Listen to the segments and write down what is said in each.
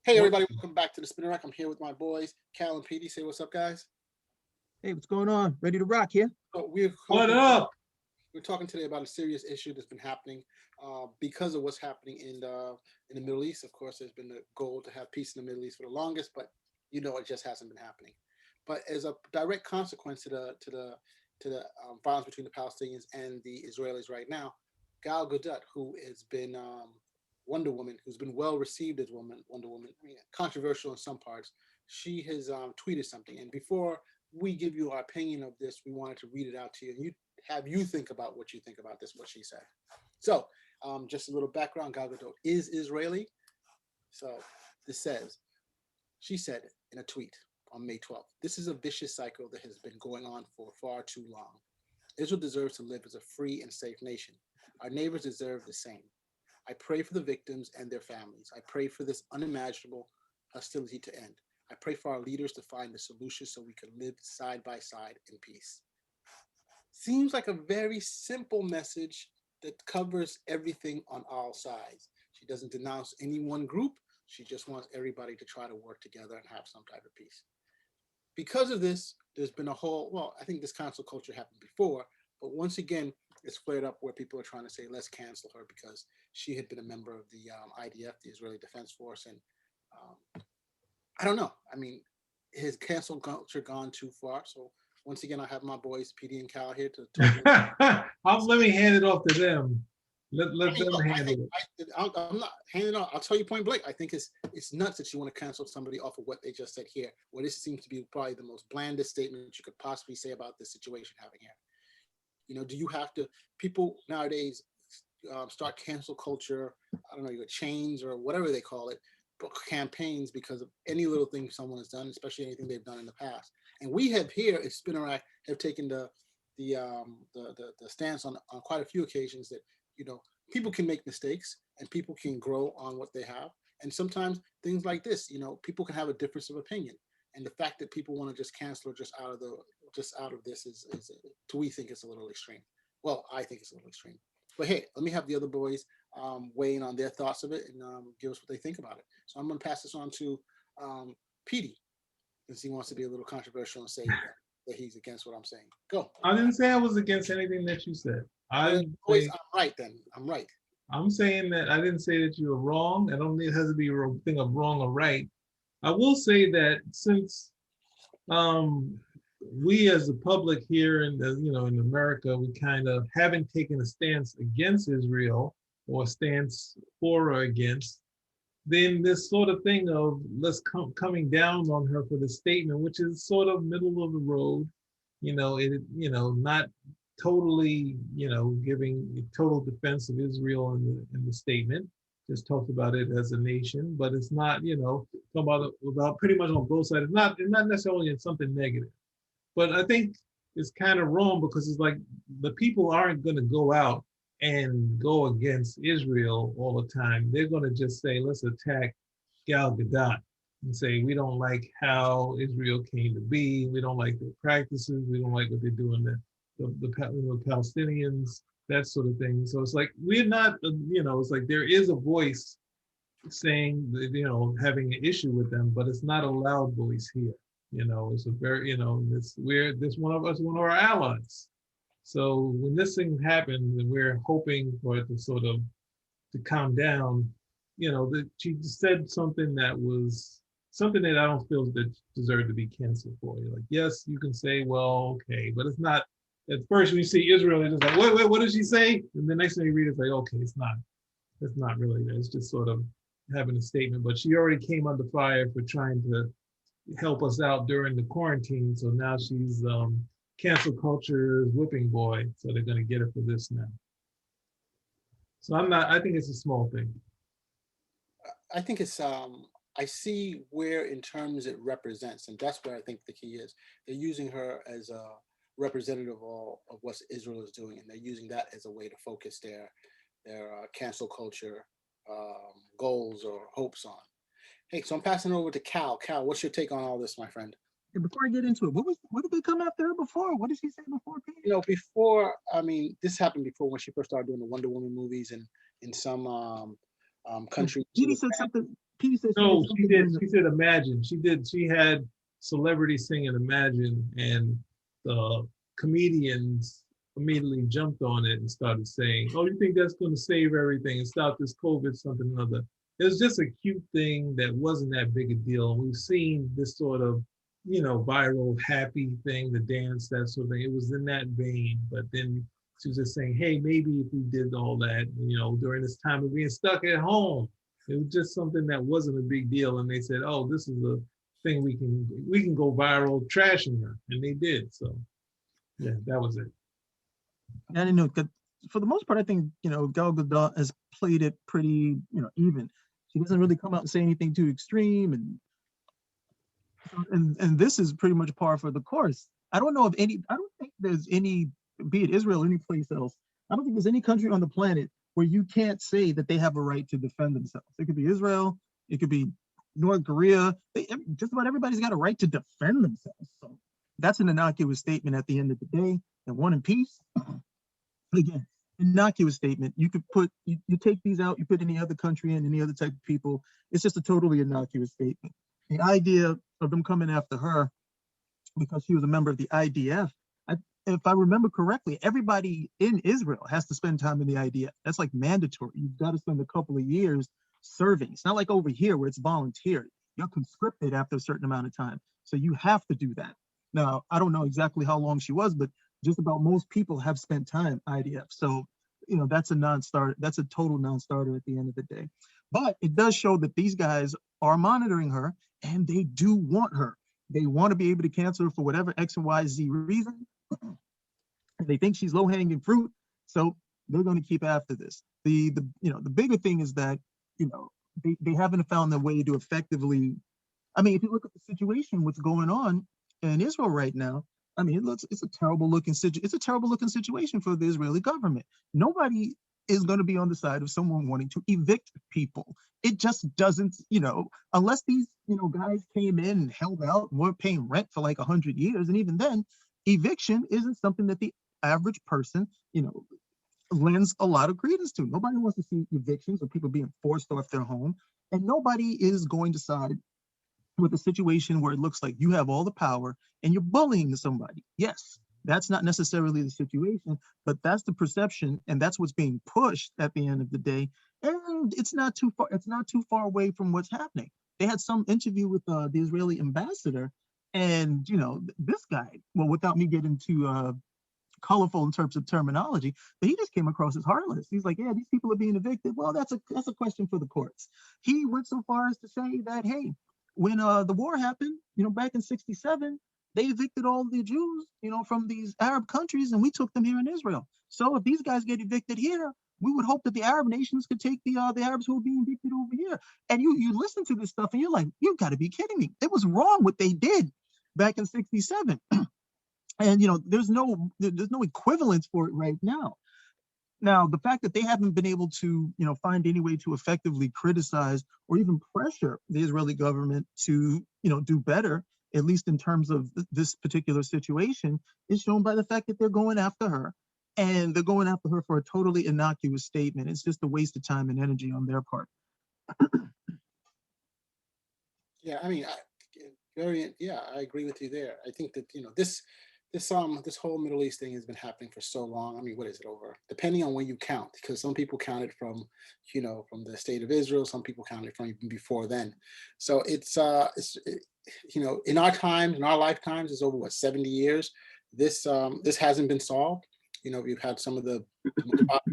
Hey everybody, welcome back to the Spinner Rack. I'm here with my boys, Cal and Petey. Say what's up, guys. Hey, what's going on? Ready to rock here? So What up? we're talking today about a serious issue that's been happening because of what's happening in the Middle East. Of course, there's been the goal to have peace in the Middle East for the longest, but it just hasn't been happening. But as a direct consequence to the violence between the Palestinians and the Israelis right now, Gal Gadot, who has been Wonder Woman, who's been well received as Wonder Woman, controversial in some parts. She has tweeted something, and before we give you our opinion of this, we wanted to read it out to you, and you think about what you think about this, what she said. So, just a little background: Gal Gadot is Israeli. So, she said in a tweet on May 12th, "This is a vicious cycle that has been going on for far too long. Israel deserves to live as a free and safe nation. Our neighbors deserve the same. I pray for the victims and their families. I pray for this unimaginable hostility to end. I pray for our leaders to find a solution so we can live side by side in peace." Seems like a very simple message that covers everything on all sides. She doesn't denounce any one group. She just wants everybody to try to work together and have some type of peace. Because of this, there's been I think this cancel culture happened before, but once again, it's flared up where people are trying to say, let's cancel her because she had been a member of the IDF, the Israeli Defense Force. And I don't know. I mean, has cancel culture gone too far? So once again, I have my boys, PD and Cal, here to talk. Let me hand it off to them. Let them handle it. I'm not handing it off. I'll tell you point blank. I think it's nuts that you want to cancel somebody off of what they just said here. Well, this seems to be probably the most blandest statement you could possibly say about this situation happening here. Do you have to? People nowadays start cancel culture. I don't know, your chains or whatever they call it, campaigns because of any little thing someone has done, especially anything they've done in the past. And we have here at Spinner Rack have taken the stance on quite a few occasions that people can make mistakes and people can grow on what they have. And sometimes things like this, people can have a difference of opinion. And the fact that people want to just cancel her just out of this is we think it's a little extreme. Well, I think it's a little extreme. But hey, let me have the other boys weigh in on their thoughts of it and give us what they think about it. So I'm going to pass this on to Petey, since he wants to be a little controversial and say that he's against what I'm saying. Go. I didn't say I was against anything that you said. I'm right then. I'm right. I'm saying that I didn't say that you were wrong. I don't think it has to be a thing of wrong or right. I will say that since we as the public here in in America, we kind of haven't taken a stance against Israel or a stance for or against, then this sort of thing of coming down on her for the statement, which is sort of middle of the road, not totally, giving total defense of Israel in the statement, just talked about it as a nation, but it's not, talking about pretty much on both sides. It's not necessarily in something negative, but I think it's kind of wrong because it's like the people aren't going to go out and go against Israel all the time. They're going to just say, let's attack Gal Gadot and say, we don't like how Israel came to be. We don't like their practices. We don't like what they do in the Palestinians, that sort of thing. So it's like, we're not, it's like there is a voice saying, having an issue with them, but it's not a loud voice here. It's a very, this one of our allies. So when this thing happens and we're hoping for it to sort of to calm down, that she said something that was something that I don't feel that deserved to be canceled for. You're like, yes, you can say, well, okay, but it's not. At first, when you see Israel, it's just like, wait, what did she say? And the next thing you read, it's like, okay, it's not really. It's just sort of having a statement. But she already came under fire for trying to help us out during the quarantine. So now she's cancel culture's whipping boy. So they're going to get her for this now. So I think it's a small thing. I think it's, I see where in terms it represents, and that's where I think the key is. They're using her as a representative of what Israel is doing, and they're using that as a way to focus their cancel culture goals or hopes on. Hey, so I'm passing it over to Cal. Cal, what's your take on all this, my friend? And before I get into it, what did they come after her before? What did she say before, Peter? Before, I mean, this happened before when she first started doing the Wonder Woman movies and in some countries. Petey said something. Petey said No, something she during did. She said Imagine. She did. She had celebrities singing Imagine, and the comedians immediately jumped on it and started saying, "Oh, you think that's going to save everything and stop this COVID, something or another?" It was just a cute thing that wasn't that big a deal. We've seen this sort of, viral happy thing, the dance, that sort of thing. It was in that vein, but then she was just saying, "Hey, maybe if we did all that, during this time of being stuck at home." It was just something that wasn't a big deal, and they said, "Oh, this is a thing we can go viral trashing her," and they did. So, yeah, that was it. I didn't know. For the most part, I think Gal Gadot has played it pretty even. She doesn't really come out and say anything too extreme, and this is pretty much par for the course. I don't know of any. I don't think there's any, be it Israel or any place else. I don't think there's any country on the planet where you can't say that they have a right to defend themselves. It could be Israel, it could be North Korea. Just about everybody's got a right to defend themselves. So that's an innocuous statement at the end of the day. And one in peace. Again, innocuous statement. You could put, you take these out, you put any other country in, any other type of people. It's just a totally innocuous statement. The idea of them coming after her because she was a member of the IDF, if I remember correctly, everybody in Israel has to spend time in the IDF. That's like mandatory. You've got to spend a couple of years serving. It's not like over here where it's volunteer. You're conscripted after a certain amount of time. So you have to do that. Now, I don't know exactly how long she was, but just about most people have spent time IDF. So, that's a non-starter. That's a total non-starter at the end of the day. But it does show that these guys are monitoring her and they do want her. They want to be able to cancel her for whatever X and Y, Z reason. They think she's low-hanging fruit, so they're going to keep after this. The bigger thing is that they haven't found a way to effectively. I mean, if you look at the situation, what's going on in Israel right now, I mean, it's a terrible looking situation for the Israeli government. Nobody is going to be on the side of someone wanting to evict people. It just doesn't, unless these guys came in and held out and weren't paying rent for like 100 years, and even then, eviction isn't something that the average person, lends a lot of credence to. Nobody wants to see evictions or people being forced off their home, and nobody is going to side with a situation where it looks like you have all the power and you're bullying somebody. Yes, that's not necessarily the situation, but that's the perception, and that's what's being pushed at the end of the day. And it's not too far away from what's happening. They had some interview with the Israeli ambassador, and this guy, well, without me getting too colorful in terms of terminology, but he just came across as heartless. He's like, yeah, these people are being evicted. Well, that's a question for the courts. He went so far as to say that, hey, when the war happened, back in '67, they evicted all the Jews, from these Arab countries, and we took them here in Israel. So if these guys get evicted here, we would hope that the Arab nations could take the Arabs who are being evicted over here. And you listen to this stuff and you're like, you've got to be kidding me. It was wrong what they did back in '67. And there's no equivalence for it right now. Now, the fact that they haven't been able to, find any way to effectively criticize or even pressure the Israeli government to, do better, at least in terms of this particular situation, is shown by the fact that they're going after her. And they're going after her for a totally innocuous statement. It's just a waste of time and energy on their part. Yeah, I mean, I agree with you there. I think that this whole Middle East thing has been happening for so long. I mean, what is it over? Depending on when you count, because some people count it from, from the state of Israel. Some people count it from even before then. So it's in our times, in our lifetimes, it's over 70 years. This hasn't been solved. We've had some of the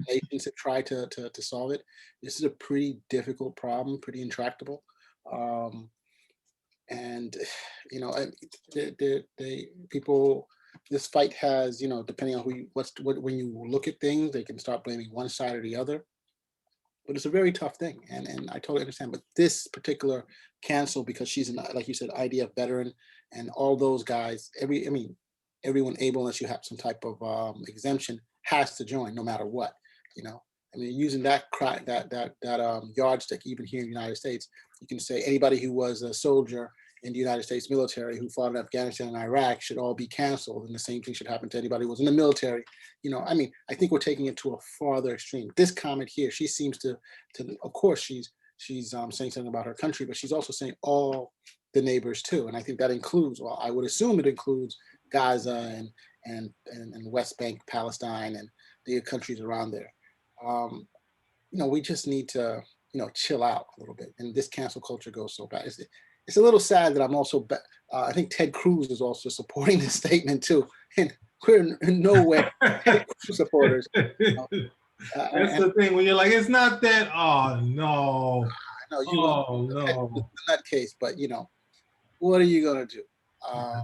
nations that try to solve it. This is a pretty difficult problem, pretty intractable. And people. This fight has, depending on when you look at things, they can start blaming one side or the other. But it's a very tough thing, and I totally understand. But this particular cancel, because she's like you said, IDF veteran, and all those guys, everyone able, unless you have some type of exemption, has to join no matter what. Using that yardstick, even here in the United States, you can say anybody who was a soldier in the United States military who fought in Afghanistan and Iraq should all be canceled, and the same thing should happen to anybody who was in the military. I mean, I think we're taking it to a farther extreme. This comment here, she seems to of course, she's saying something about her country, but she's also saying all the neighbors too, and I think that includes, well, I would assume it includes Gaza and West Bank, Palestine, and the countries around there. We just need to chill out a little bit, and this cancel culture goes so bad. It's a little sad that I'm also, I think Ted Cruz is also supporting this statement too. And we're in no way Ted Cruz supporters. That's the thing when you're like, it's not that. Oh no. No, no. In that case, but what are you gonna do? I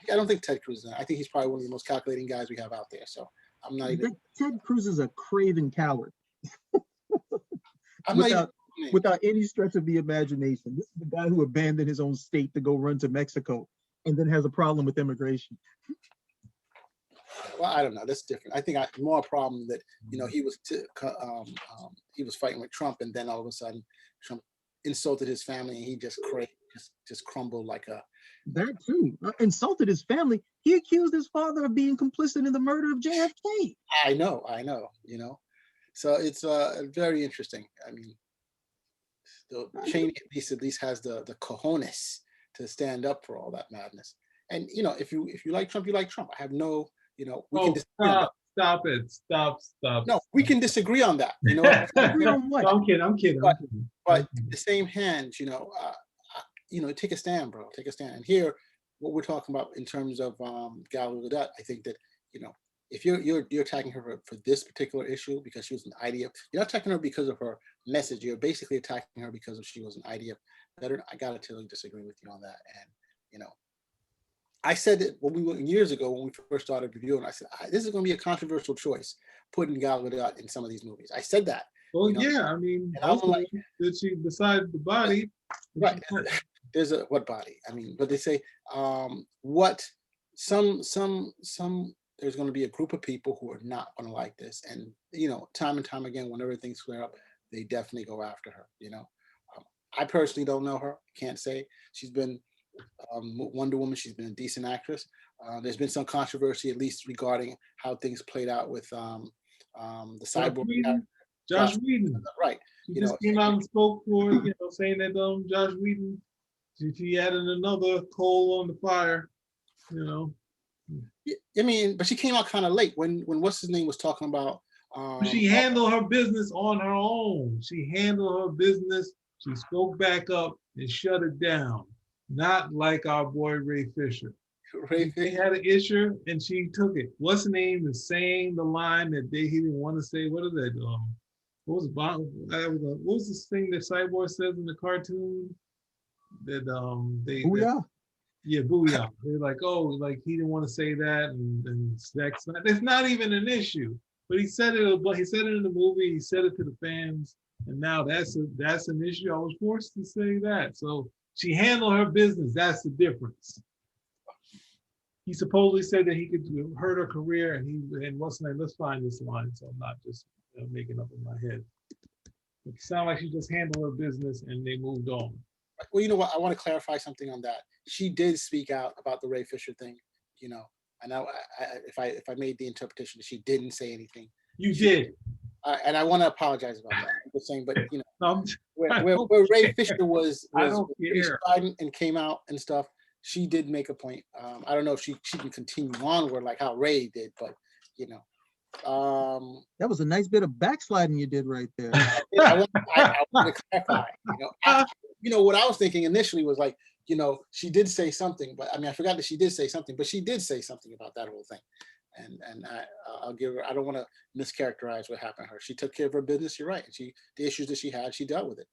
don't think Ted Cruz is. I think he's probably one of the most calculating guys we have out there. So I'm not even. Ted Cruz is a craven coward. I'm without any stretch of the imagination. This is the guy who abandoned his own state to go run to Mexico and then has a problem with immigration. Well, I don't know. That's different. I think more a problem that he was fighting with Trump, and then all of a sudden Trump insulted his family, and he just crumbled like a. That too, insulted his family. He accused his father of being complicit in the murder of JFK. I know. So it's very interesting. I mean, Cheney at least has the cojones to stand up for all that madness. And if you like Trump, you like Trump. I have no, we can disagree on that. Stop it! Stop! No, we can disagree on that. Agree on what? I'm kidding. But the same hands, take a stand, bro. Take a stand. And here, what we're talking about in terms of Gadot, I think that if you're attacking her for this particular issue because she was an IDF, you're not attacking her because of her message. You're basically attacking her because she was an IDF veteran. I gotta totally disagree with you on that. And I said that years ago when we first started reviewing, I said this is going to be a controversial choice, putting Gadot in some of these movies. I said that. Well, yeah, I mean, did she decide the body? Right. There's a what body? I mean, but they say what some there's going to be a group of people who are not going to like this, and time and time again, whenever things flare up, they definitely go after her. I personally don't know her. Can't say. She's been Wonder Woman. She's been a decent actress. There's been some controversy, at least regarding how things played out with the Cyborg. Josh Whedon. Right. He just came out and spoke for saying that Josh Whedon, she added another coal on the fire. I mean, but she came out kind of late when what's his name was talking about. She handled her business on her own. She handled her business. She spoke back up and shut it down. Not like our boy Ray Fisher. They had an issue and she took it. What's the name is saying the line that he didn't want to say? What is that? What was this thing that Cyborg says in the cartoon? That Booyah. Yeah, booyah. They're like, like he didn't want to say that, and it's not even an issue. But he said it. But he said it in the movie. He said it to the fans, and now that's an issue. I was forced to say that. So she handled her business. That's the difference. He supposedly said that he could hurt her career, and what's the name? Let's find this line, so I'm not just making up in my head. It sounded like she just handled her business, and they moved on. Well, you know what? I want to clarify something on that. She did speak out about the Ray Fisher thing, and if I made the interpretation that she didn't say anything. You did. And I want to apologize about that. I'm just saying, but where Ray Fisher was Biden and came out and stuff, she did make a point. I don't know if she can continue onward like how Ray did, but that was a nice bit of backsliding you did right there. I want to clarify. What I was thinking initially was like, she did say something, but I mean, I forgot that she did say something, but she did say something about that whole thing. And I'll give her, I don't want to mischaracterize what happened to her. She took care of her business. You're right. And the issues that she had, she dealt with it,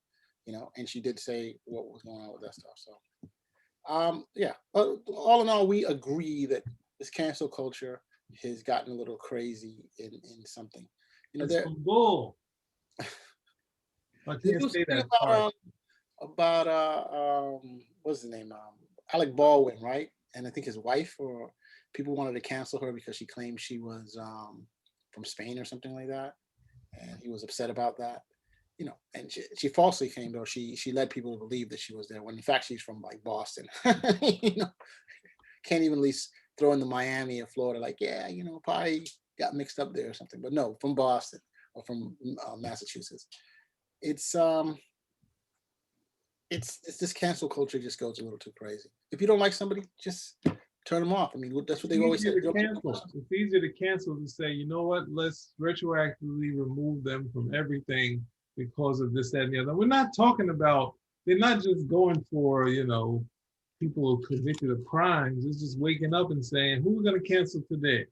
and she did say what was going on with that stuff. So, yeah, all in all, we agree that this cancel culture has gotten a little crazy in something, it's bull. I can't say that about what's his name? Alec Baldwin, right? And I think his wife, or people wanted to cancel her because she claimed she was from Spain or something like that, and he was upset about that. and she falsely claimed, or she led people to believe that she was there when in fact she's from like Boston. you know, can't even at least throw in the Miami or Florida, like, yeah, probably got mixed up there or something. But no, from Boston or from Massachusetts. It's it's this cancel culture just goes a little too crazy. If you don't like somebody, just turn them off. I mean, that's what they always say. It's easier to cancel to say, you know what, let's retroactively remove them from everything because of this, that, and the other. We're not talking about, they're not just going for, people who committed the crimes. It's just waking up and saying, who are we going to cancel today?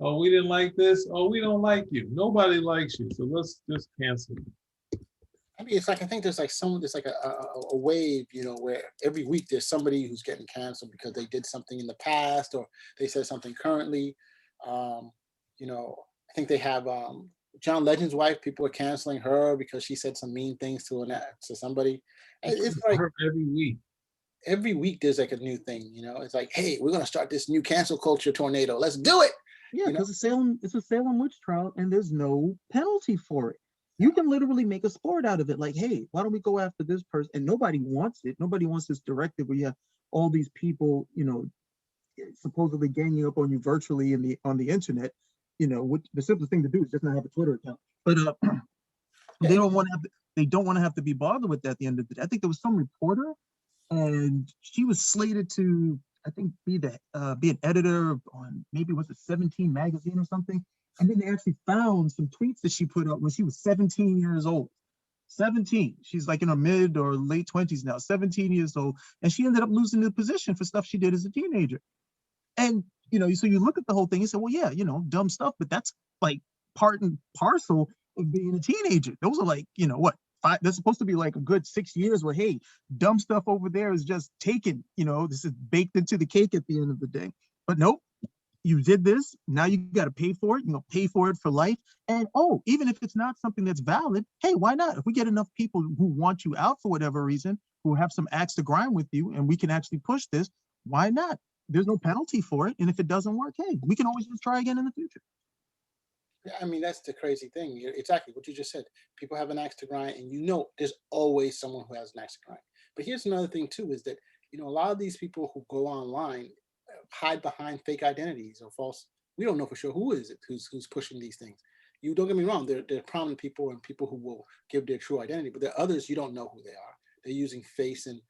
Oh, we didn't like this. Oh, we don't like you. Nobody likes you. So let's just cancel. I mean, it's like, I think there's like a wave, where every week there's somebody who's getting canceled because they did something in the past or they said something currently. I think they have John Legend's wife. People are canceling her because she said some mean things to somebody. It's like every week there's like a new thing. It's like, hey, we're gonna start this new cancel culture tornado. Let's do it. Yeah, because it's a Salem witch trial, and there's no penalty for it. You can literally make a sport out of it. Like, hey, why don't we go after this person? And nobody wants it. Nobody wants this directive where you have all these people, supposedly ganging up on you virtually on the internet. Which the simplest thing to do is just not have a Twitter account. But they don't want to have to be bothered with that at the end of the day. I think there was some reporter, and she was slated to, I think, be an editor on, maybe was it 17 magazine or something. And then they actually found some tweets that she put up when she was 17 years old. 17. She's like in her mid or late 20s now, 17 years old. And she ended up losing the position for stuff she did as a teenager. And, so you look at the whole thing and say, well, yeah, dumb stuff, but that's like part and parcel of being a teenager. Those are like, what, 5, that's supposed to be like a good 6 years where, hey, dumb stuff over there is just taken, this is baked into the cake at the end of the day. But nope. You did this, now you got to pay for it, pay for it for life. And even if it's not something that's valid, hey, why not? If we get enough people who want you out for whatever reason, who have some axe to grind with you, and we can actually push this, why not? There's no penalty for it. And if it doesn't work, hey, we can always just try again in the future. Yeah, I mean, that's the crazy thing. Exactly what you just said. People have an axe to grind, and there's always someone who has an axe to grind. But here's another thing too, is that, a lot of these people who go online hide behind fake identities or false. We don't know for sure who's pushing these things. You don't get me wrong. They're prominent people and people who will give their true identity, but there are others you don't know who they are. They're using face and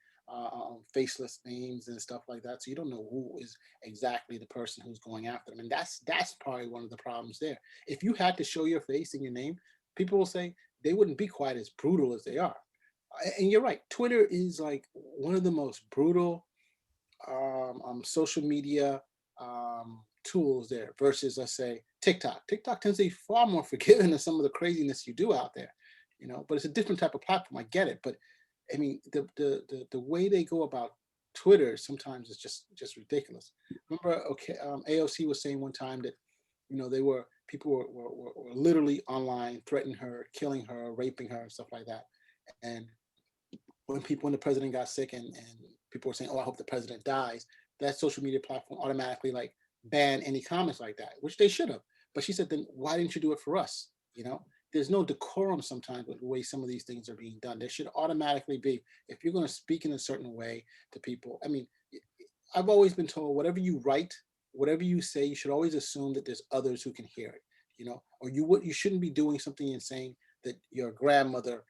faceless names and stuff like that. So you don't know who is exactly the person who's going after them. And that's probably one of the problems there. If you had to show your face and your name, people will say they wouldn't be quite as brutal as they are. And you're right. Twitter is like one of the most brutal social media tools there versus, let's say, TikTok. TikTok tends to be far more forgiving than some of the craziness you do out there, but it's a different type of platform. I get it. But I mean, the way they go about Twitter sometimes is just ridiculous. Remember, AOC was saying one time that, people were literally online threatening her, killing her, raping her, and stuff like that. And when the president got sick and people were saying, oh, I hope the president dies, that social media platform automatically like ban any comments like that, which they should have. But she said, then why didn't you do it for us? There's no decorum sometimes with the way some of these things are being done. There should automatically be, if you're going to speak in a certain way to people. I mean, I've always been told whatever you write, whatever you say, you should always assume that there's others who can hear it, or you shouldn't be doing something and saying that your grandmother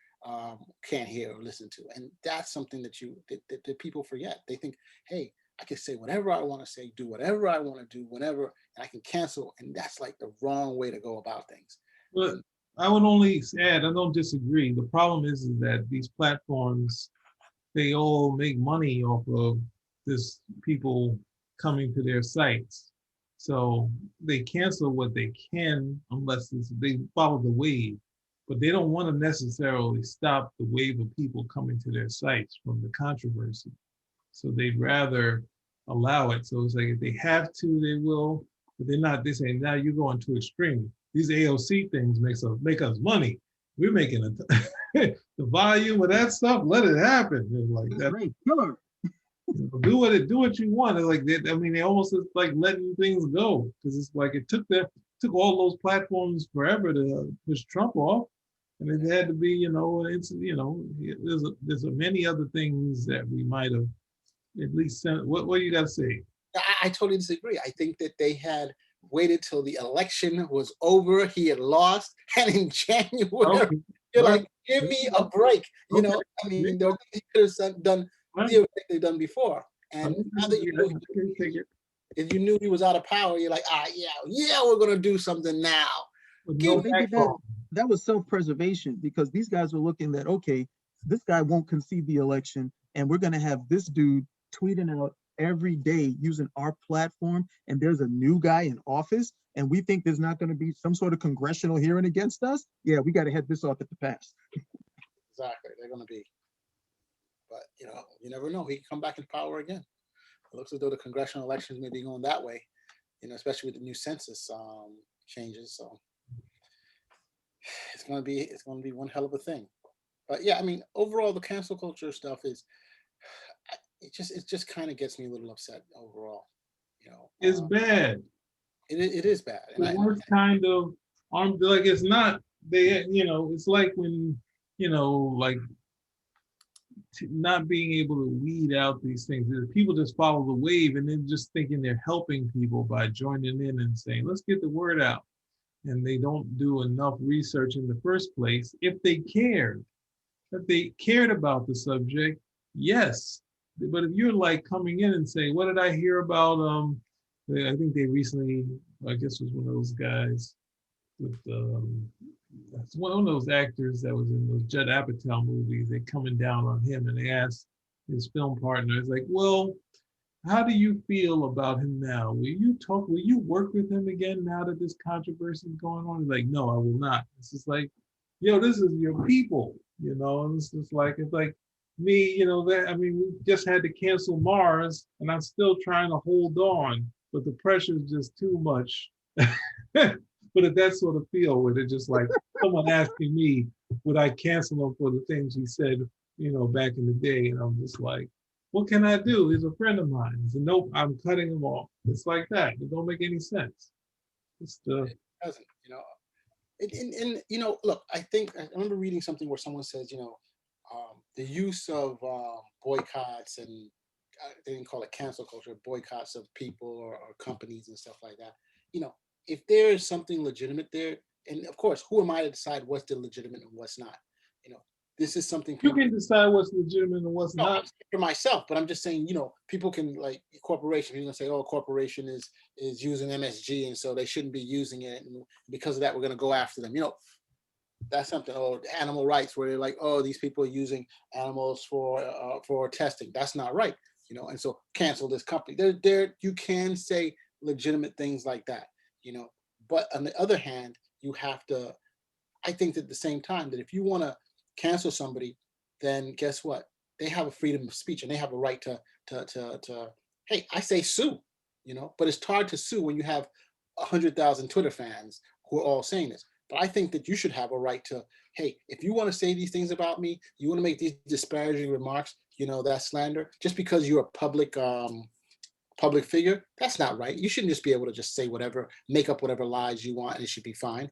can't hear or listen to. And that's something that people forget. They think, hey, I can say whatever I want to say, do whatever I want to do, whenever, and I can cancel. And that's like the wrong way to go about things. But I would only add, I don't disagree. The problem is that these platforms, they all make money off of this people coming to their sites. So they cancel what they can unless they follow the wave. But they don't want to necessarily stop the wave of people coming to their sites from the controversy. So they'd rather allow it. So it's like if they have to, they will, but they're not. They say, now you're going too extreme. These AOC things make us money. We're making the volume of that stuff. Let it happen. They're like that. Right, killer. Do what you want. It's like they almost like letting things go because it's like it took all those platforms forever to push Trump off. And it had to be, there's many other things that we might have at least sent. What do you got to say? I totally disagree. I think that they had waited till the election was over. He had lost, and in January, Okay. you're Right. like, give me a break. Okay. I mean, there were things he could have done Right. theoretically done before. And now that if you knew he was out of power, you're like, yeah, we're gonna do something now. No, they did that. That was self-preservation, because these guys were looking that, okay, this guy won't concede the election, and we're gonna have this dude tweeting out every day using our platform, and there's a new guy in office, and we think there's not going to be some sort of congressional hearing against us. Yeah, we got to head this off at the pass. Exactly, they're going to be. But you never know. He can come back in power again. It looks as though the congressional elections may be going that way. Especially with the new census changes. So it's going to be one hell of a thing. But yeah, I mean, overall, the cancel culture stuff is. It just kind of gets me a little upset overall. It's bad. It is bad. The worst kind of like it's not it's like when like not being able to weed out these things. People just follow the wave and then just thinking they're helping people by joining in and saying, let's get the word out. And they don't do enough research in the first place. If they cared about the subject, yes. But if you're like coming in and saying, what did I hear about? I think they recently, I guess it was one of those guys with that's one of those actors that was in those Judd Apatow movies. They're coming down on him and they asked his film partner, it's like, well, how do you feel about him now? Will you work with him again now that this controversy is going on? He's like, no, I will not. It's just like, this is your people, and it's just like, me, we just had to cancel Mars and I'm still trying to hold on, but the pressure is just too much. But at that sort of feel where they're just like someone asking me, would I cancel him for the things he said, back in the day? And I'm just like, what can I do? He's a friend of mine. He said, nope, I'm cutting him off. It's like that. It don't make any sense. It doesn't, look, I remember reading something where someone says, the use of boycotts and they didn't call it cancel culture, boycotts of people or companies and stuff like that. If there is something legitimate there, and of course, who am I to decide what's legitimate and what's not? This is something you can decide what's legitimate and what's not. For myself, but I'm just saying, people can like corporation. You're gonna say, oh, a corporation is using MSG, and so they shouldn't be using it, and because of that, we're gonna go after them. That's something. Or animal rights, where they're like, oh, these people are using animals for testing. That's not right. And so cancel this company. There, you can say legitimate things like that. But on the other hand, you have to. I think that at the same time that if you want to cancel somebody, then guess what? They have a freedom of speech and they have a right to hey, I say sue, but it's hard to sue when you have 100,000 Twitter fans who are all saying this. But I think that you should have a right to, hey, if you want to say these things about me, you want to make these disparaging remarks, that's slander, just because you're a public figure, that's not right. You shouldn't just be able to just say whatever, make up whatever lies you want, and it should be fine.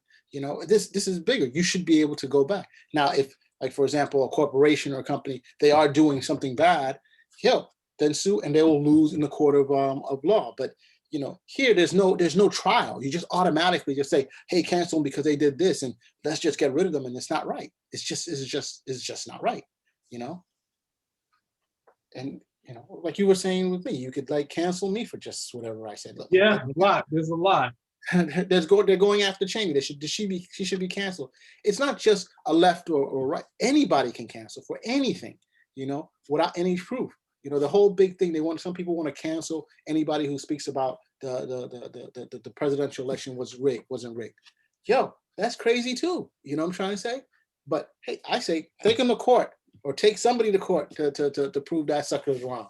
This is bigger. You should be able to go back. Now, if, like, for example, a corporation or a company, they are doing something bad, then sue, and they will lose in the court of law. But here there's no trial. You just automatically just say, hey, cancel them because they did this, and let's just get rid of them, and it's not right. It's just not right. And like you were saying with me, you could like cancel me for just whatever I said. Look, yeah, a lot. There's a lot. They're going after Cheney. She should be canceled. It's not just a left or right. Anybody can cancel for anything, without any proof. The whole big thing, some people want to cancel anybody who speaks about the presidential election wasn't rigged. That's crazy too. You know what I'm trying to say? But hey, I say take them to court or take somebody to court to prove that sucker is wrong.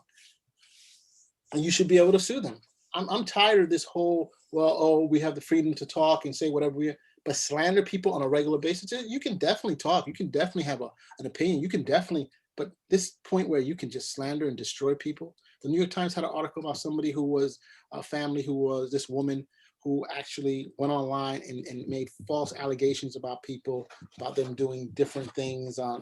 And you should be able to sue them. I'm tired of this whole, we have the freedom to talk and say whatever but slander people on a regular basis. You can definitely talk. You can definitely have an opinion. You can definitely, but this point where you can just slander and destroy people. The New York Times had an article about somebody who was a family who was this woman who actually went online and made false allegations about people, about them doing different things on,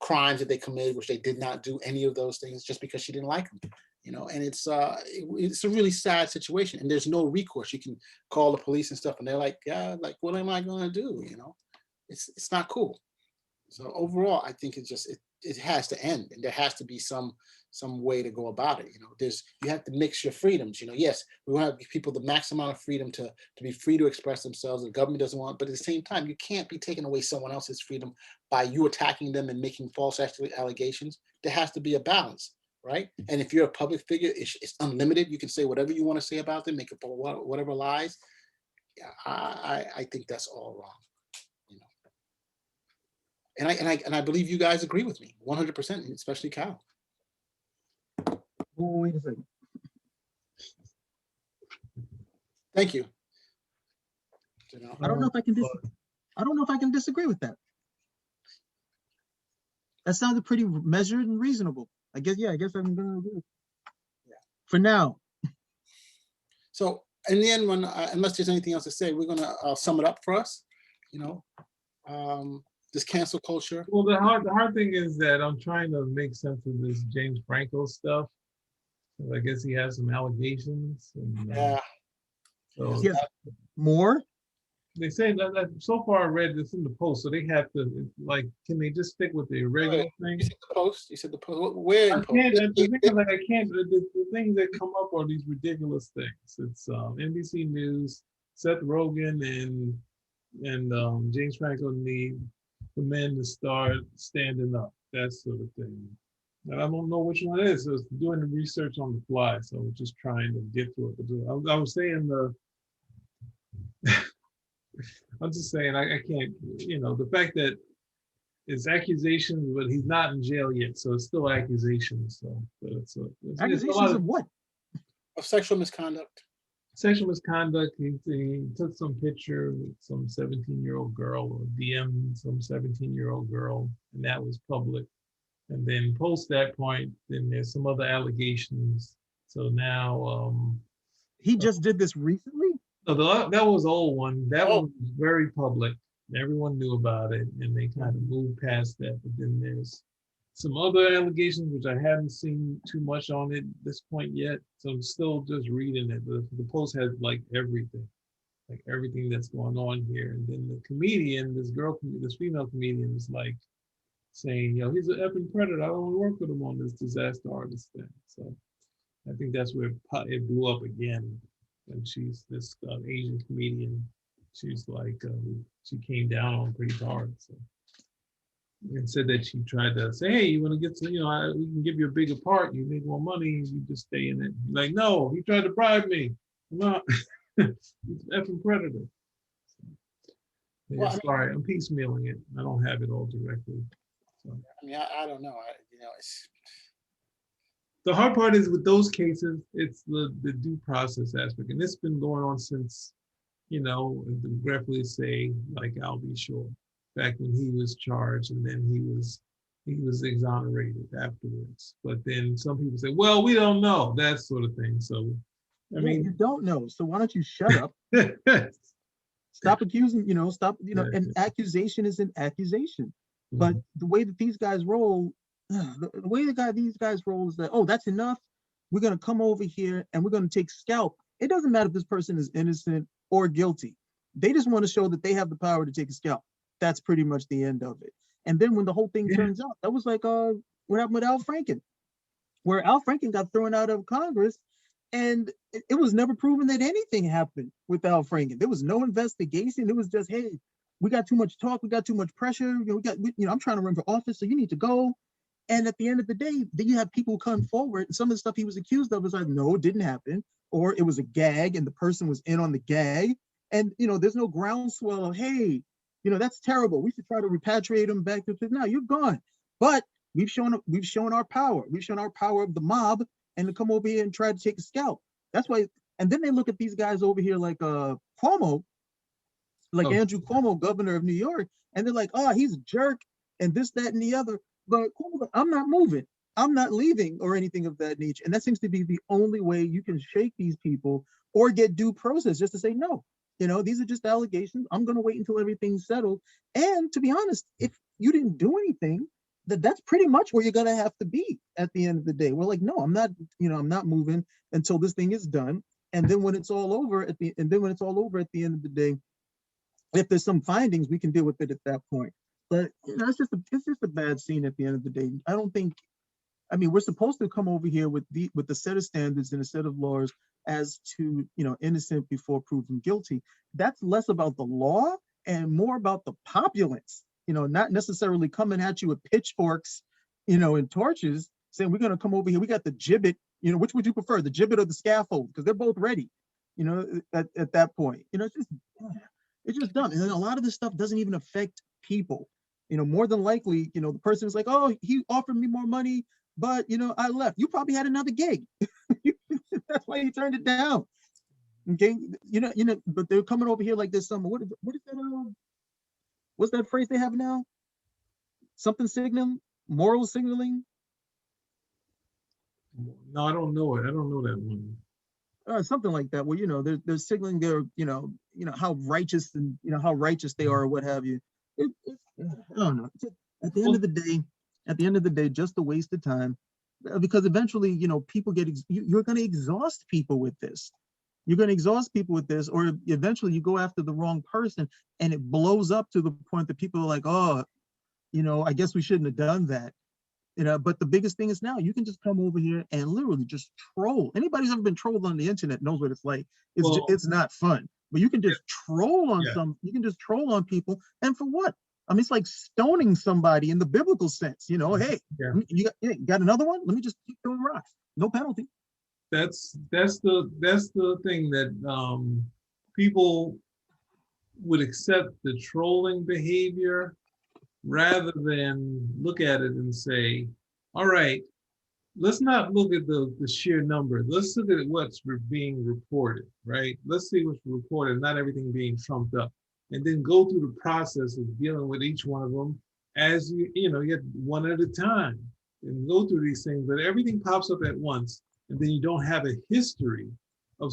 crimes that they committed, which they did not do any of those things, just because she didn't like them. And it's a really sad situation, and there's no recourse. You can call the police and stuff, and they're like, yeah, like, what am I going to do? It's not cool. So overall, I think it has to end, and there has to be some way to go about it. You have to mix your freedoms. Yes, we want to give people the max amount of freedom to be free to express themselves. The government doesn't want, but at the same time, you can't be taking away someone else's freedom by you attacking them and making false allegations. There has to be a balance, right? And if you're a public figure, it's unlimited. You can say whatever you want to say about them, make up whatever lies. Yeah, I think that's all wrong. And I believe you guys agree with me 100%, especially Kyle. Oh, wait a second. Thank you. I don't know if I can I don't know if I can disagree with that. That sounded pretty measured and reasonable. I guess I'm gonna agree. Yeah. For now. So in the end, unless there's anything else to say, we're gonna sum it up for us. This cancel culture. Well, the hard thing is that I'm trying to make sense of this James Franco stuff. So I guess he has some allegations. And, Yeah. So Yes. More? they say that so far I read this in the Post, so they have to, like, can they just stick with the regular thing? You said the Post. You said the Post. Where? I can't. The thing is, like, I can't. The things that come up are these ridiculous things. It's NBC News, Seth Rogen, and James Franco need the men to start standing up, that sort of thing. And I don't know which one it is. So it's doing the research on the fly, so we're just trying to get to it. I was saying I'm just saying I can't. The fact that it's accusations, but he's not in jail yet, so it's still accusations. So, but it's Accusations of what? Of sexual misconduct. Sexual misconduct. He took some picture with some 17-year-old girl, or DM'd some 17-year-old girl, and that was public. And then post that point, then there's some other allegations. So now He just did this recently? that was the old one. That one was very public. Everyone knew about it, and they kind of moved past that. But then there's some other allegations which I haven't seen too much on it at this point yet. So I'm still just reading it. The Post has like everything that's going on here. And then the comedian, this female comedian, is like saying, he's an effing predator. I don't want to work with him on this disaster artist thing. So I think that's where it blew up again. And she's this Asian comedian. She's like, she came down on pretty hard. So. And said that she tried to say, hey, you want to get to, we can give you a bigger part. You make more money. You just stay in it. Like, no, he tried to bribe me. No, he's an effing predator. So, yeah, sorry, I'm piecemealing it. I don't have it all directly. So. I don't know. The hard part is with those cases, it's the due process aspect. And it's been going on since, regretfully say, like I'll be sure. Back when he was charged, and then he was exonerated afterwards. But then some people say, well, we don't know, that sort of thing. So you don't know. So why don't you shut up? Stop accusing, an accusation is an accusation. Mm-hmm. But the way that these guys roll, these guys roll is that, that's enough. We're gonna come over here and we're gonna take scalp. It doesn't matter if this person is innocent or guilty. They just want to show that they have the power to take a scalp. That's pretty much the end of it. And then when the whole thing turns out, that was like what happened with Al Franken, where Al Franken got thrown out of Congress, and it was never proven that anything happened with Al Franken. There was no investigation. It was just, hey, we got too much talk, we got too much pressure. I'm trying to run for office, so you need to go. And at the end of the day, then you have people come forward, and some of the stuff he was accused of was like, no, it didn't happen, or it was a gag, and the person was in on the gag. And there's no groundswell of, hey, that's terrible. We should try to repatriate him back to now. You're gone. But we've shown our power. We've shown our power of the mob, and to come over here and try to take a scalp. That's why. And then they look at these guys over here like Cuomo, Andrew Cuomo, governor of New York, and they're like, he's a jerk, and this, that, and the other. But Cuomo's like, I'm not moving. I'm not leaving, or anything of that nature. And that seems to be the only way you can shake these people or get due process, just to say, no, these are just allegations. I'm going to wait until everything's settled. And to be honest, if you didn't do anything, that's pretty much where you're going to have to be at the end of the day. We're like, no, I'm not moving until this thing is done. And then when it's all over at the end of the day, if there's some findings, we can deal with it at that point. But it's just a bad scene at the end of the day. We're supposed to come over here with the set of standards and a set of laws as to, innocent before proven guilty. That's less about the law and more about the populace, not necessarily coming at you with pitchforks, and torches, saying, we're going to come over here. We got the gibbet, which would you prefer, the gibbet or the scaffold? Because they're both ready, at that point. It's just dumb. And then a lot of this stuff doesn't even affect people. More than likely, the person is like, oh, he offered me more money, but I left. You probably had another gig. That's why you turned it down. Okay, but they're coming over here like this summer. What is that? What's that phrase they have now? Something signaling, moral signaling. No, I don't know it. I don't know that one. Something like that. Well, they're signaling their, how righteous and how righteous they are, or what have you. I don't know. At the end of the day, just a waste of time, because eventually, people you're going to exhaust people with this. You're going to exhaust people with this, or eventually you go after the wrong person, and it blows up to the point that people are like, oh, I guess we shouldn't have done that. But the biggest thing is now you can just come over here and literally just troll. Anybody who's ever been trolled on the internet knows what it's like. It's not fun, but you can just troll on you can just troll on people. And for what? It's like stoning somebody in the biblical sense, hey, you got another one? Let me just keep throwing rocks. No penalty. That's the thing that people would accept the trolling behavior rather than look at it and say, all right, let's not look at the sheer number. Let's look at what's being reported, right? Let's see what's reported, not everything being trumped up. And then go through the process of dealing with each one of them as you get one at a time and go through these things. But everything pops up at once, and then you don't have a history of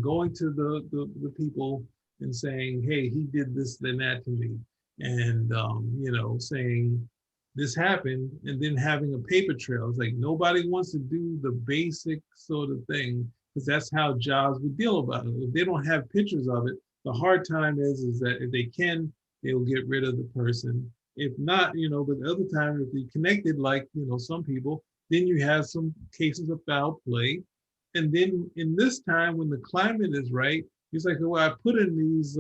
going to the people and saying, hey, he did this, then that to me. And, saying this happened, and then having a paper trail. It's like nobody wants to do the basic sort of thing, because that's how jobs would deal about it. If they don't have pictures of it, the hard time is that if they can, they'll get rid of the person. If not, but the other time, if they connected, like, some people, then you have some cases of foul play. And then in this time, when the climate is right, it's like, well, I put in these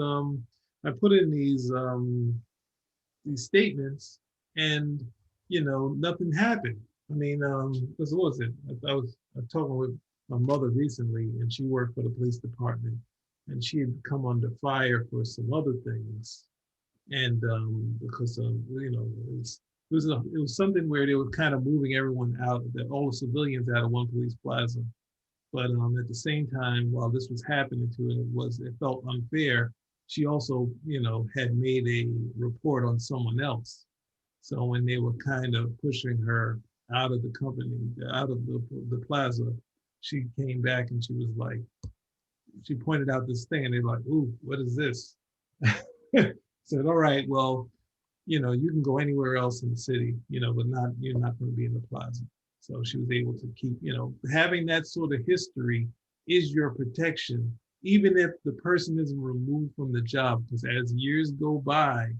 statements, and nothing happened. Because what was it? I was talking with my mother recently, and she worked for the police department, and she had come under fire for some other things, and because it was something where they were kind of moving everyone out, all the civilians out of one police plaza. But at the same time, while this was happening to it, it felt unfair. She also, had made a report on someone else. So when they were kind of pushing her out of the company, out of the plaza, she came back and she was like, she pointed out this thing, and they're like, ooh, what is this? Said, all right, well, you can go anywhere else in the city, but you're not going to be in the plaza. So she was able to keep, having that sort of history is your protection, even if the person isn't removed from the job, because as years go by,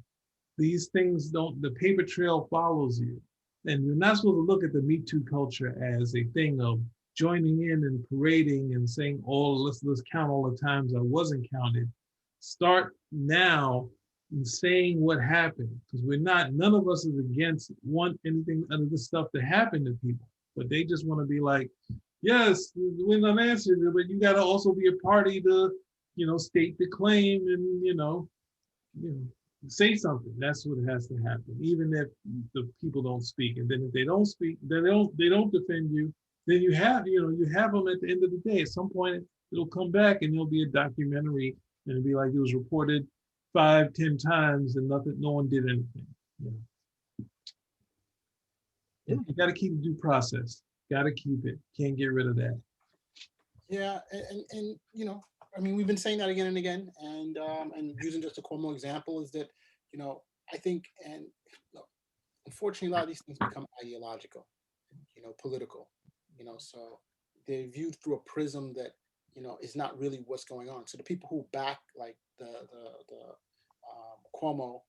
these things the paper trail follows you. And you're not supposed to look at the Me Too culture as a thing of joining in and parading and saying, oh, let's count all the times I wasn't counted. Start now in saying what happened, because none of us is against anything under this stuff to happen to people, but they just want to be like, yes, we're not answering it, but you got to also be a party to, state the claim and, say something. That's what has to happen, even if the people don't speak. And then if they don't speak, then they don't defend you. Then you have them at the end of the day. At some point, it'll come back and there'll be a documentary, and it'll be like it was reported 5-10 times and no one did anything. You got to keep the due process. Got to keep it. Can't get rid of that. Yeah, and I mean, we've been saying that again and again, and using just a Cuomo example is that, I think, and look, unfortunately, a lot of these things become ideological, political, so they're viewed through a prism that, is not really what's going on. So the people who back like the Cuomo,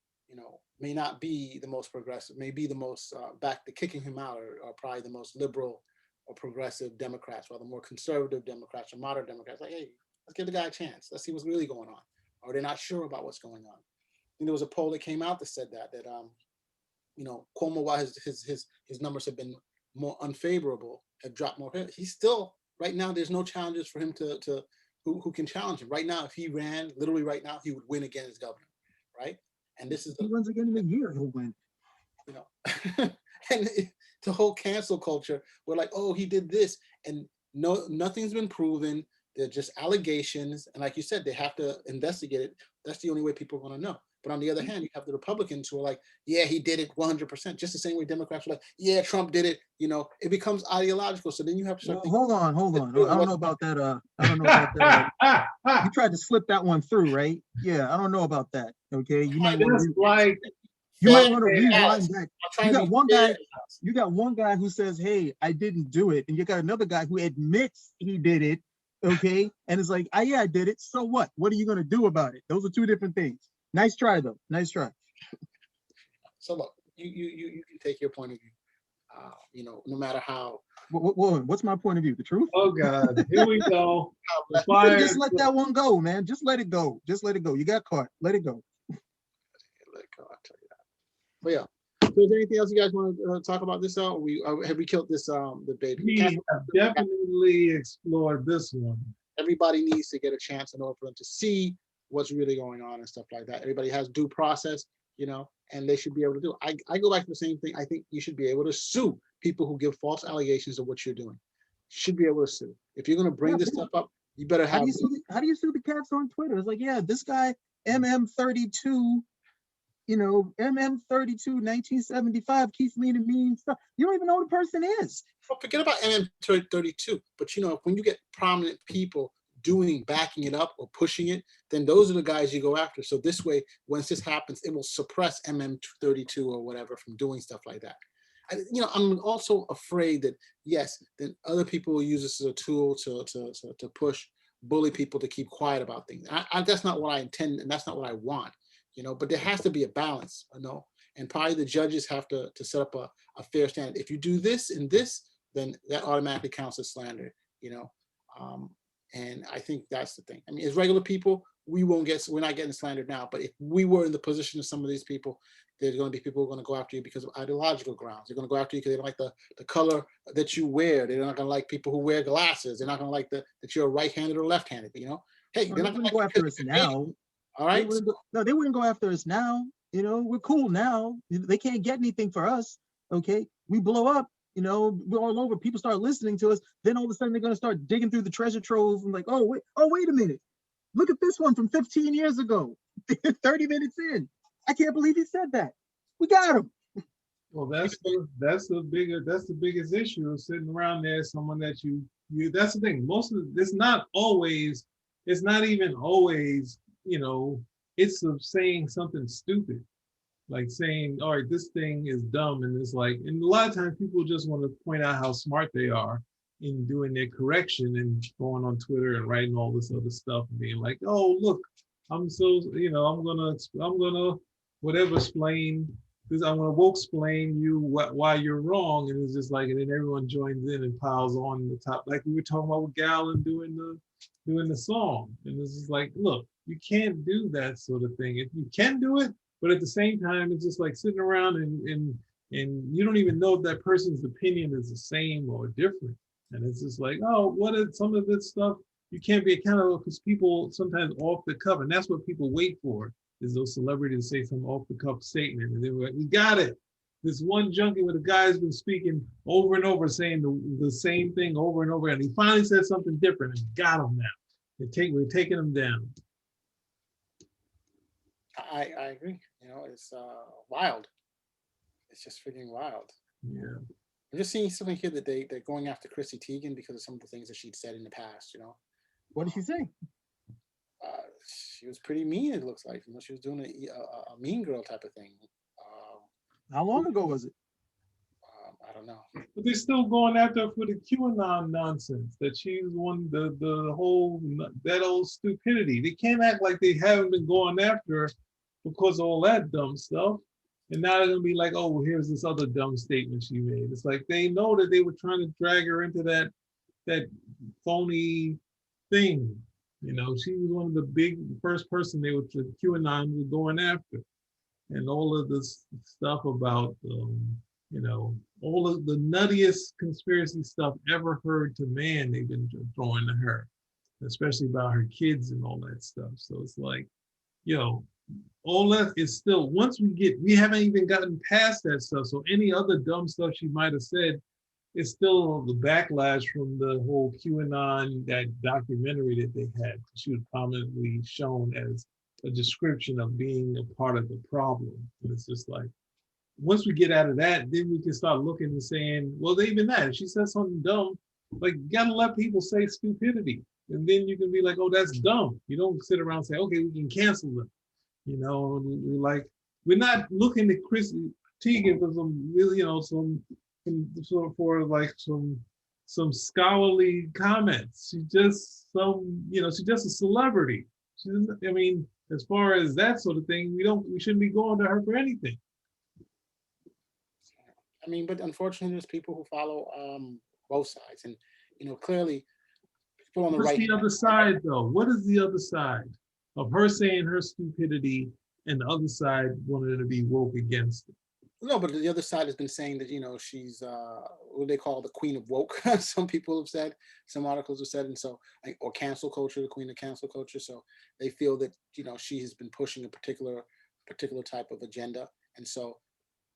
may not be the most progressive, may be the most back the kicking him out, or probably the most liberal or progressive Democrats, while the more conservative Democrats or moderate Democrats, like, hey, let's give the guy a chance. Let's see what's really going on. Or they're not sure about what's going on. And there was a poll that came out that said that Cuomo, while his numbers have been more unfavorable, have dropped more. He's still right now. There's no challenges for him to who can challenge him right now. If he ran, literally right now, he would win again as governor, right? And this is he runs again in a year, he'll win. And the whole cancel culture, we're like, oh, he did this, and nothing's been proven. They're just allegations, and like you said, they have to investigate it. That's the only way people want to know. But on the other hand, you have the Republicans who are like, yeah, he did it 100%, just the same way Democrats are like, yeah, Trump did it. It becomes ideological. So then you have to start hold on. I don't know about that. I don't know about that. You tried to slip that one through, right? Yeah, I don't know about that. Okay, you might want to rewind back. You got one guy who says, hey, I didn't do it, and you got another guy who admits he did it. Okay, and it's like, yeah, I did it. So what? What are you gonna do about it? Those are two different things. Nice try, though. Nice try. So look, you can take your point of view. No matter how. What's my point of view? The truth? Oh God, here we go. Just let that one go, man. Just let it go. You got caught. Let it go. Let it go. I'll tell you that. But yeah. So is there anything else you guys want to talk about this? Or have we killed this debate? We have definitely explored this one. Everybody needs to get a chance in order for them to see what's really going on and stuff like that. Everybody has due process, and they should be able to do it. I go back to the same thing. I think you should be able to sue people who give false allegations of what you're doing. You should be able to sue. If you're going to bring this stuff up, you better have. How do you sue the cats on Twitter? It's like, yeah, this guy MM32. MM32, 1975 keeps meaning stuff. You don't even know who the person is. Well, forget about MM32. But when you get prominent people backing it up or pushing it, then those are the guys you go after. So this way, once this happens, it will suppress MM32 or whatever from doing stuff like that. I'm also afraid that then other people will use this as a tool to push, bully people to keep quiet about things. That's not what I intend, and that's not what I want. But there has to be a balance, and probably the judges have to set up a fair standard. If you do this and this, then that automatically counts as slander, and I think that's the thing. I mean, as regular people, we're not getting slandered now, but if we were in the position of some of these people, there's going to be people who are going to go after you because of ideological grounds. They're going to go after you because they don't like the color that you wear. They're not going to like people who wear glasses. They're not going to like that you're right-handed or left-handed, Hey, they're not going to go after us now. All right. They wouldn't go after us now. We're cool now. They can't get anything for us. Okay. We blow up, we're all over. People start listening to us. Then all of a sudden they're going to start digging through the treasure trove and like, oh, wait a minute. Look at this one from 15 years ago. 30 minutes in. I can't believe he said that. We got him. Well, that's the biggest issue, sitting around there, someone that you that's the thing. Most of it's not even always, it's of saying something stupid, like saying, all right, this thing is dumb. And it's like, and a lot of times people just want to point out how smart they are in doing their correction and going on Twitter and writing all this other stuff and being like, oh, look, I'm so, I'm gonna whatever explain this, I'm gonna explain you why you're wrong. And it's just like, and then everyone joins in and piles on the top, like we were talking about with Gallon doing the song. And this is like, look, you can't do that sort of thing. If you can do it, but at the same time, it's just like sitting around and you don't even know if that person's opinion is the same or different. And it's just like, oh, what is some of this stuff? You can't be accountable because people sometimes off the cuff, and that's what people wait for, is those celebrities say some off the cuff statement, and they're like, we got it. This one junkie where the guy's been speaking over and over, saying the same thing over and over, and he finally said something different and got him now. We're taking him down. I agree. It's wild. It's just freaking wild. Yeah. I'm just seeing something here that they're going after Chrissy Teigen because of some of the things that she'd said in the past. What did she say? she was pretty mean. It looks like, you know, she was doing a mean girl type of thing. How long ago was it? I don't know. But they're still going after her for the QAnon nonsense, that she's one, the whole, that old stupidity. They can't act like they haven't been going after her because of all that dumb stuff. And now they're gonna be like, oh, here's this other dumb statement she made. It's like they know that they were trying to drag her into that phony thing. You know, she was one of the first person they were, QAnon was going after. And all of this stuff about, you know, all of the nuttiest conspiracy stuff ever heard to man, they've been throwing to her, especially about her kids and all that stuff. So it's like, yo, all that is still, we haven't even gotten past that stuff. So any other dumb stuff she might have said is still the backlash from the whole QAnon, that documentary that they had. She was prominently shown as a description of being a part of the problem. And it's just like, once we get out of that, then we can start looking and saying, well, even that, if she says something dumb, like, you gotta let people say stupidity. And then you can be like, oh, that's dumb. You don't sit around and say, okay, we can cancel them. You know, we're not looking at Tegan for some really, you know, some scholarly comments. She's just she's just a celebrity. I mean, as far as that sort of thing, we shouldn't be going to her for anything. I mean, but unfortunately, there's people who follow both sides, and you know, clearly, people on the right. What's the other side, though? What is the other side of her saying her stupidity, and the other side wanted to be woke against it? No, but the other side has been saying that, you know, she's what they call the queen of woke. Some people have said, some articles have said, and so, or cancel culture, the queen of cancel culture. So they feel that, you know, she has been pushing a particular type of agenda, and so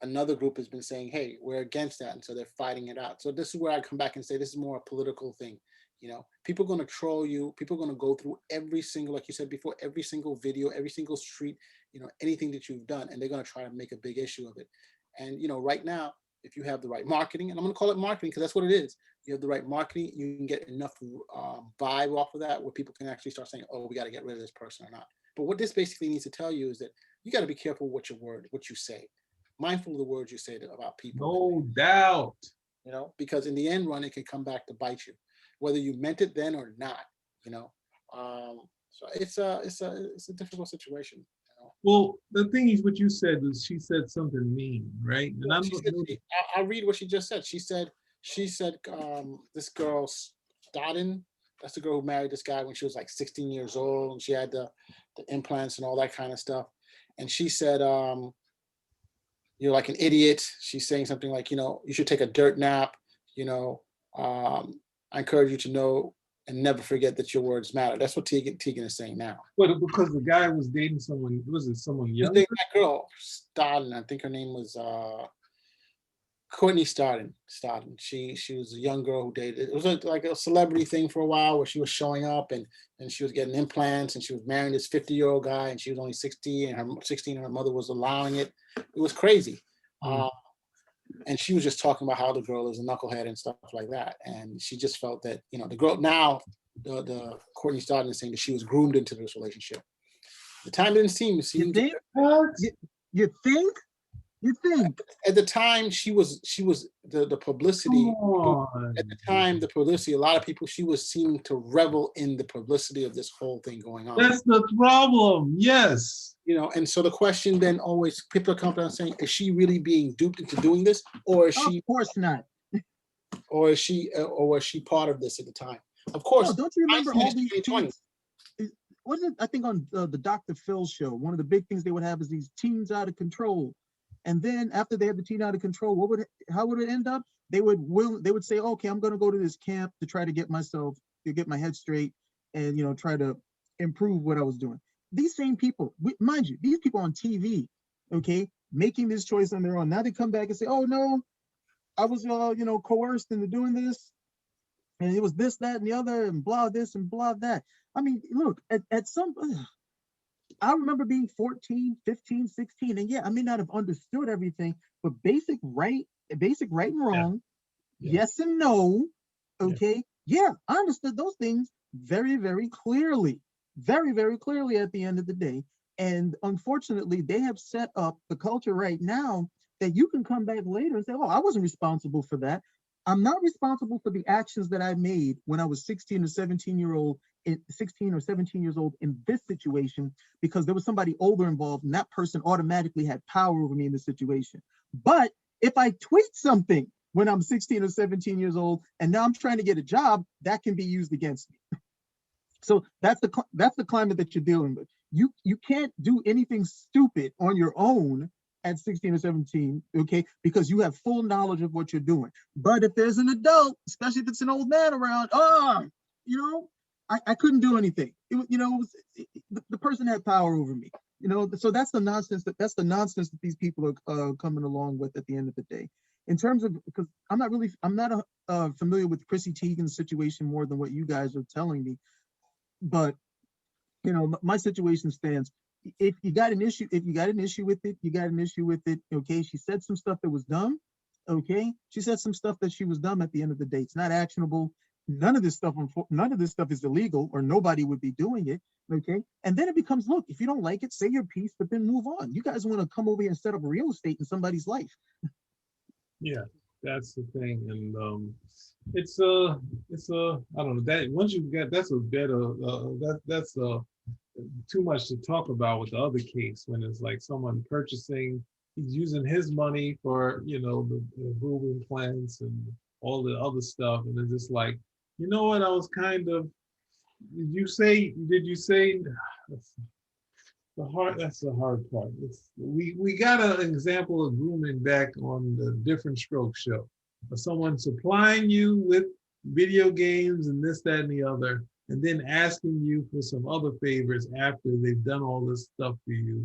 another group has been saying, hey, we're against that, and so they're fighting it out. So this is where I come back and say this is more a political thing. You know, people are going to troll you. People are going to go through every single, like you said before, every single video, every single street, you know, anything that you've done, and they're going to try to make a big issue of it. And, you know, right now, if you have the right marketing, and I'm going to call it marketing because that's what it is. You have the right marketing, you can get enough vibe off of that where people can actually start saying, oh, we got to get rid of this person or not. But what this basically needs to tell you is that you got to be careful what you say. Mindful of the words you say about people. No doubt. You know, because in the end run, it can come back to bite you, whether you meant it then or not. You know, so it's a difficult situation. You know? Well, the thing is, what you said was she said something mean, right? And well, I'll read what she just said. She said this girl Stodden, that's the girl who married this guy when she was like 16 years old, and she had the implants and all that kind of stuff. And she said, you're like an idiot. She's saying something like, you know, you should take a dirt nap. You know, I encourage you to know and never forget that your words matter. That's what Tegan is saying now. But because the guy was dating someone, was it someone young? That girl, Stodden, I think her name was Courtney Stodden. She was a young girl who dated. It was like a celebrity thing for a while where she was showing up and she was getting implants and she was marrying this 50-year-old guy and she was only 16 and her mother was allowing it. It was crazy. And she was just talking about how the girl is a knucklehead and stuff like that. And she just felt that, you know, the girl now, the Courtney Stodden is saying that she was groomed into this relationship. The time didn't seem. You think? You think? You think? At the time, she was the publicity. At the time, the publicity, a lot of people, she was seeming to revel in the publicity of this whole thing going on. That's the problem. Yes. You know, and so the question then always, people are coming out saying, is she really being duped into doing this, or is she? Of course not. Or is she? Or was she part of this at the time? Of course. Oh, don't you remember all these teens? Wasn't it, I think on the Dr. Phil show, one of the big things they would have is these teens out of control. And then after they had the teen out of control, how would it end up? They would say, okay, I'm going to go to this camp to try to get my head straight and, you know, try to improve what I was doing. These same people, mind you, these people on TV, okay, making this choice on their own. Now they come back and say, oh no, I was, you know, coerced into doing this. And it was this, that, and the other, and blah, this and blah, that. I mean, look, at some, I remember being 14, 15, 16, and yeah, I may not have understood everything, but basic right and wrong, yes and no, okay, yeah, I understood those things very, very clearly. very, very clearly at the end of the day. And unfortunately, they have set up the culture right now that you can come back later and say, oh, I wasn't responsible for that. I'm not responsible for the actions that I made when I was 16 or 17-year-old, 16 or 17 years old in this situation, because there was somebody older involved and that person automatically had power over me in the situation. But if I tweet something when I'm 16 or 17 years old and now I'm trying to get a job, that can be used against me. So that's the climate that you're dealing with. You can't do anything stupid on your own at 16 or 17, okay? Because you have full knowledge of what you're doing. But if there's an adult, especially if it's an old man around, you know, I couldn't do anything. The person had power over me. So that's the nonsense that these people are coming along with at the end of the day. In terms of, because I'm not familiar with Chrissy Teigen's situation more than what you guys are telling me, but my situation stands. If you got an issue with it, you got an issue with it. Okay, she said some stuff that was dumb. Okay, she said some stuff that she was dumb. At the end of the day, it's not actionable. None of this stuff is illegal, or nobody would be doing it. Okay, and then it becomes, look, if you don't like it, say your piece, but then move on. You guys want to come over here and set up real estate in somebody's life. Yeah, that's the thing, and it's I don't know, that once you get, that's a better that's too much to talk about with the other case, when it's like someone purchasing, he's using his money for the grooming plants and all the other stuff, and it's just like, what, I was kind of, did you say that's the hard part. We got an example of grooming back on the Different Stroke show, of someone supplying you with video games and this, that, and the other, and then asking you for some other favors after they've done all this stuff for you,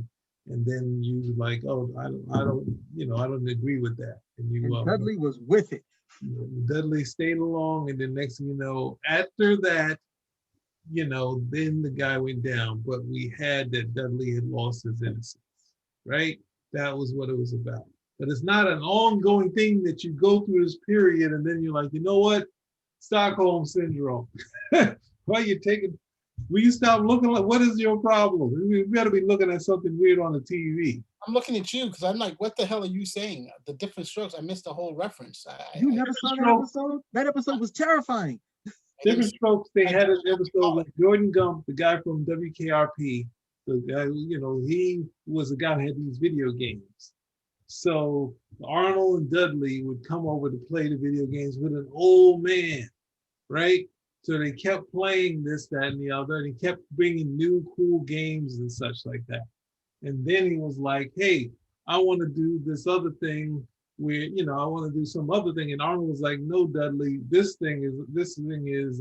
and then you like, oh, I don't agree with that, and Dudley was with it. Dudley stayed along, and then next thing you know, after that, then the guy went down, but we had that Dudley had lost his innocence, right? That was what it was about. But it's not an ongoing thing that you go through this period and then you're like, you know what? Stockholm syndrome. Why you taking, will you stop looking like, what is your problem? We gotta be looking at something weird on the TV. I'm looking at you because I'm like, what the hell are you saying? The Different Strokes. I missed the whole reference. You never saw that episode? That episode was terrifying. Different Strokes, they had an episode with Jordan Gump, the guy from WKRP. The guy, he was the guy who had these video games. So Arnold and Dudley would come over to play the video games with an old man, right? So they kept playing this, that, and the other, and he kept bringing new cool games and such like that. And then he was like, hey, I want to do this other thing where, I want to do some other thing. And Arnold was like, no, Dudley, this thing is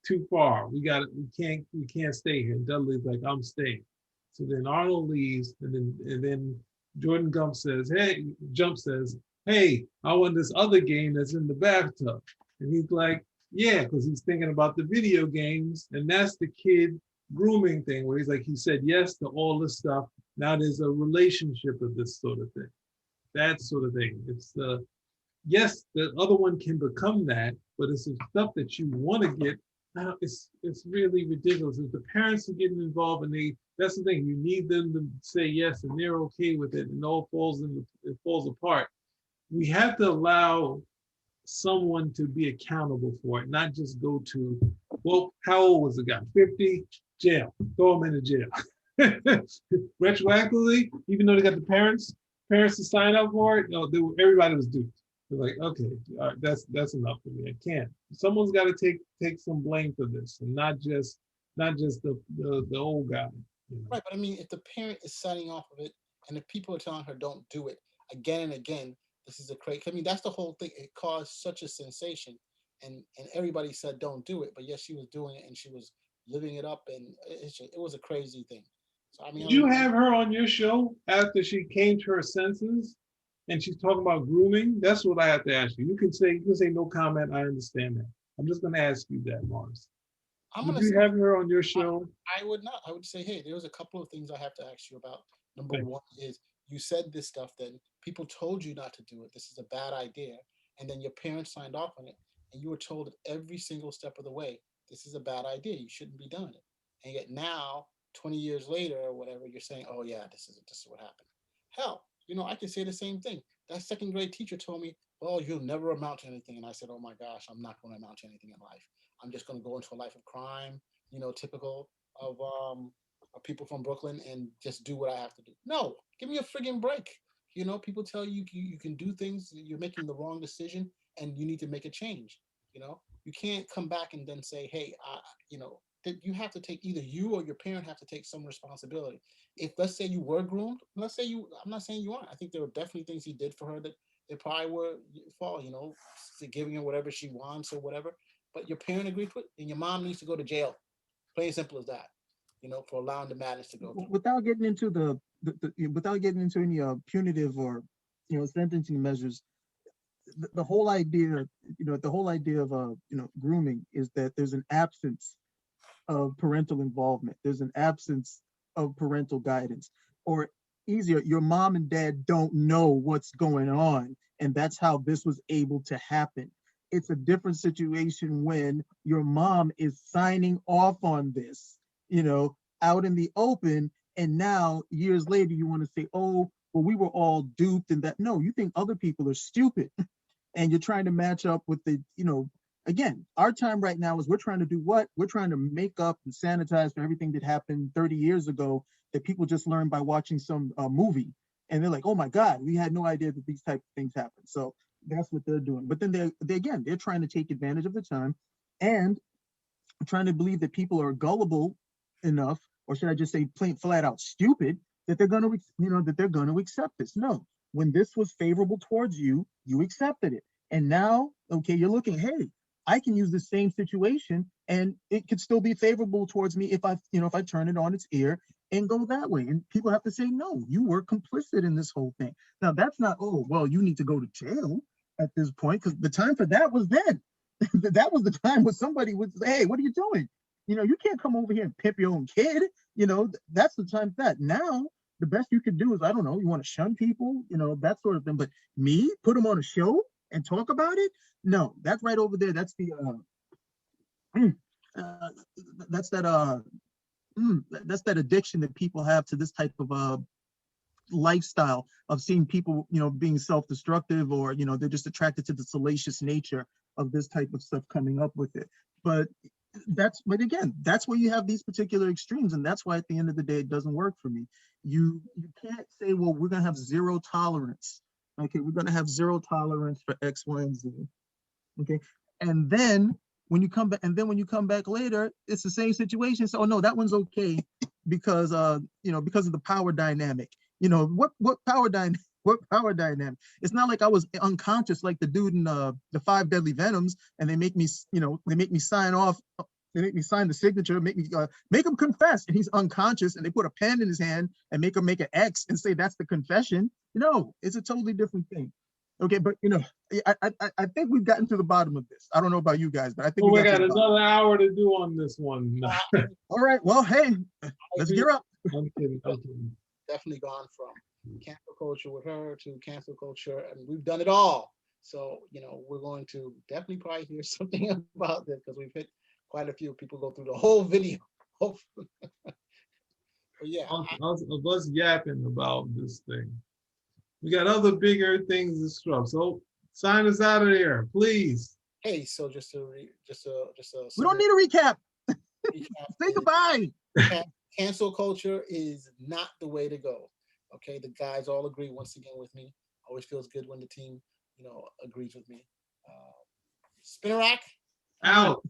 too far. We can't stay here. And Dudley's like, I'm staying. So then Arnold leaves, and then Jordan Gump says, hey, I want this other game that's in the bathtub. And he's like, yeah, because he's thinking about the video games, and that's the kid grooming thing, where he's like, he said yes to all this stuff. Now there's a relationship of this sort of thing. That sort of thing. It's yes, the other one can become that, but it's the stuff that you want to get. It's really ridiculous. If the parents are getting involved, and that's the thing, you need them to say yes, and they're okay with it, and it falls apart. We have to allow someone to be accountable for it, not just go to, well, how old was the guy? 50? Jail. Throw him into jail. Retroactively, even though they got the parents to sign up for it, everybody was duped. They're like, okay, all right, that's enough for me. I can't. Someone's got to take some blame for this, and not just the old guy. Right, but I mean, if the parent is signing off of it, and if people are telling her don't do it again and again, this is a crazy. I mean, that's the whole thing. It caused such a sensation, and everybody said don't do it, but yes, she was doing it, and she was living it up, and it was a crazy thing. So I mean, did you have her on your show after she came to her senses, and she's talking about grooming? That's what I have to ask you. You can say no comment. I understand that. I'm just going to ask you that, Mars. Would you have her on your show? I would not. I would say, hey, there's a couple of things I have to ask you about. Number one is, you said this stuff, then people told you not to do it. This is a bad idea. And then your parents signed off on it, and you were told every single step of the way, this is a bad idea. You shouldn't be doing it. and yet now, 20 years later or whatever, you're saying, "Oh yeah, this is what happened." Hell, I can say the same thing. That second grade teacher told me, "Oh, you'll never amount to anything," and I said, "Oh my gosh, I'm not going to amount to anything in life. I'm just going to go into a life of crime, typical of people from Brooklyn, and just do what I have to do." No, give me a friggin' break. People tell you you can do things. You're making the wrong decision, and you need to make a change. You can't come back and then say, "Hey, that you have to take, either you or your parent have to take some responsibility." If, let's say, you were groomed, let's say I'm not saying you aren't. I think there were definitely things he did for her that they probably were fault, giving her whatever she wants or whatever. But your parent agreed to it, and your mom needs to go to jail. Plain and simple as that. For allowing the madness to go through. Without getting into without getting into any punitive or sentencing measures, the whole idea, of grooming is that there's an absence of parental involvement. There's an absence of parental guidance, or easier, your mom and dad don't know what's going on, and that's how this was able to happen. It's a different situation when your mom is signing off on this, out in the open, and now years later you want to say, "Oh, well, we were all duped," and that. No, you think other people are stupid, and you're trying to match up with again, our time right now is we're trying to do what? We're trying to make up and sanitize for everything that happened 30 years ago that people just learned by watching some movie. And they're like, "Oh my God, we had no idea that these type of things happen." So that's what they're doing. But then they're trying to take advantage of the time and trying to believe that people are gullible enough, or should I just say plain flat out stupid, that they're going to, accept this. No, when this was favorable towards you, you accepted it. And now, okay, you're looking, hey, I can use the same situation and it could still be favorable towards me if I turn it on its ear and go that way. And people have to say, "No, you were complicit in this whole thing." Now that's not, "Oh, well, you need to go to jail at this point," because the time for that was then. That was the time when somebody would say, "Hey, what are you doing? You can't come over here and pimp your own kid." That's the time for that. Now, the best you could do is, I don't know, you want to shun people, that sort of thing. But me, put them on a show and talk about it? No, that's right over there. That's the uh, that's that that's that addiction that people have to this type of lifestyle of seeing people, being self-destructive, or they're just attracted to the salacious nature of this type of stuff coming up with it. But again, that's where you have these particular extremes, and that's why at the end of the day it doesn't work for me. You can't say, "Well, we're going to have zero tolerance." Okay, we're going to have zero tolerance for X, Y, and Z. Okay, and then when you come back later, it's the same situation. So, "Oh no, that one's okay because because of the power dynamic." What power dynamic? What power dynamic? It's not like I was unconscious like the dude in the Five Deadly Venoms, and they make me sign off. They make me sign the signature, make him confess, and he's unconscious, and they put a pen in his hand and make him make an X and say that's the confession. No, it's a totally different thing. Okay, but I think we've gotten to the bottom of this. I don't know about you guys, but I think Well, we got got another hour to do on this one. All right, well, hey, let's gear up. I'm kidding. Definitely gone from cancel culture with her to cancel culture, and we've done it all. So, we're going to definitely probably hear something about this, because we've hit quite a few people go through the whole video. Hopefully. But yeah. Of us yapping about this thing. We got other bigger things to scrub. So sign us out of there, please. Hey, so just a we don't need a recap. recap. Say goodbye. Cancel culture is not the way to go. Okay, the guys all agree once again with me. Always feels good when the team, agrees with me. Spinner rack out.